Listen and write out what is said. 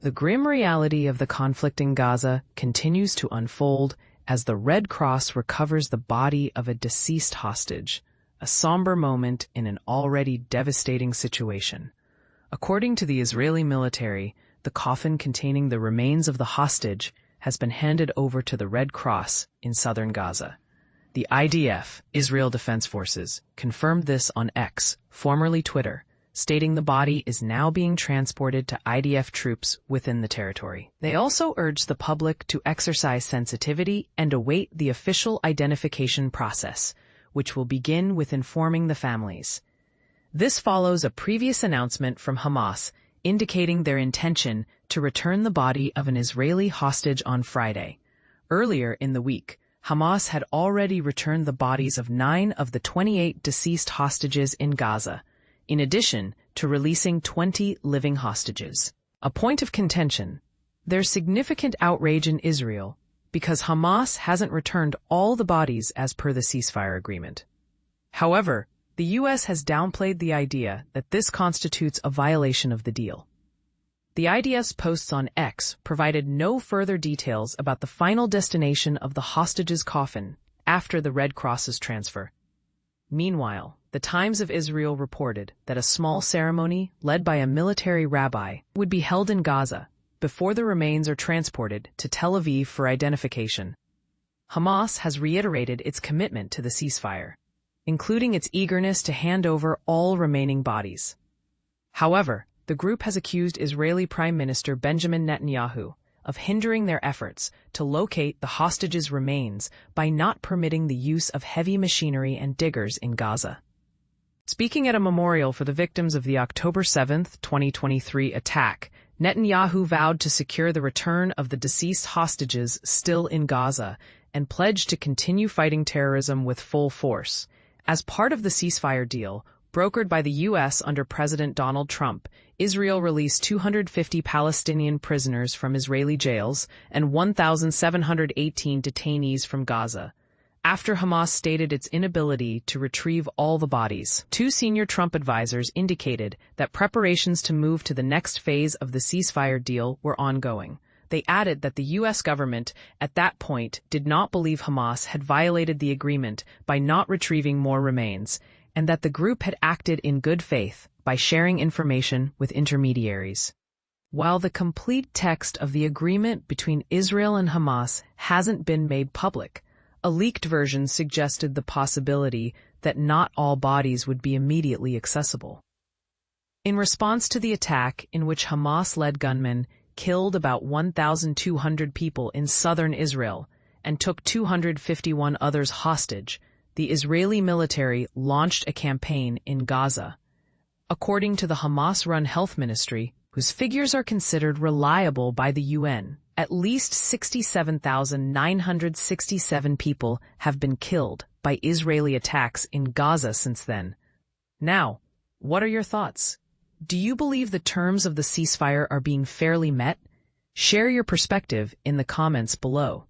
The grim reality of the conflict in Gaza continues to unfold as the Red Cross recovers the body of a deceased hostage, a somber moment in an already devastating situation. According to the Israeli military, the coffin containing the remains of the hostage has been handed over to the Red Cross in southern Gaza. The IDF, Israel Defense Forces, confirmed this on X, formerly Twitter, stating the body is now being transported to IDF troops within the territory. They also urged the public to exercise sensitivity and await the official identification process, which will begin with informing the families. This follows a previous announcement from Hamas indicating their intention to return the body of an Israeli hostage on Friday. Earlier in the week, Hamas had already returned the bodies of 9 of the 28 deceased hostages in Gaza, in addition to releasing 20 living hostages. A point of contention: there's significant outrage in Israel because Hamas hasn't returned all the bodies as per the ceasefire agreement. However, the U.S. has downplayed the idea that this constitutes a violation of the deal. The IDF's posts on X provided no further details about the final destination of the hostage's coffin after the Red Cross's transfer. Meanwhile, the Times of Israel reported that a small ceremony led by a military rabbi would be held in Gaza before the remains are transported to Tel Aviv for identification. Hamas has reiterated its commitment to the ceasefire, including its eagerness to hand over all remaining bodies. However, the group has accused Israeli Prime Minister Benjamin Netanyahu of hindering their efforts to locate the hostages' remains by not permitting the use of heavy machinery and diggers in Gaza. Speaking at a memorial for the victims of the October 7, 2023 attack, Netanyahu vowed to secure the return of the deceased hostages still in Gaza and pledged to continue fighting terrorism with full force. As part of the ceasefire deal, brokered by the U.S. under President Donald Trump, Israel released 250 Palestinian prisoners from Israeli jails and 1,718 detainees from Gaza, after Hamas stated its inability to retrieve all the bodies. 2 senior Trump advisors indicated that preparations to move to the next phase of the ceasefire deal were ongoing. They added that the U.S. government at that point did not believe Hamas had violated the agreement by not retrieving more remains, and that the group had acted in good faith by sharing information with intermediaries. While the complete text of the agreement between Israel and Hamas hasn't been made public, a leaked version suggested the possibility that not all bodies would be immediately accessible. In response to the attack, in which Hamas-led gunmen killed about 1,200 people in southern Israel and took 251 others hostage, the Israeli military launched a campaign in Gaza. According to the Hamas-run health ministry, whose figures are considered reliable by the UN, at least 67,967 people have been killed by Israeli attacks in Gaza since then. Now, what are your thoughts? Do you believe the terms of the ceasefire are being fairly met? Share your perspective in the comments below.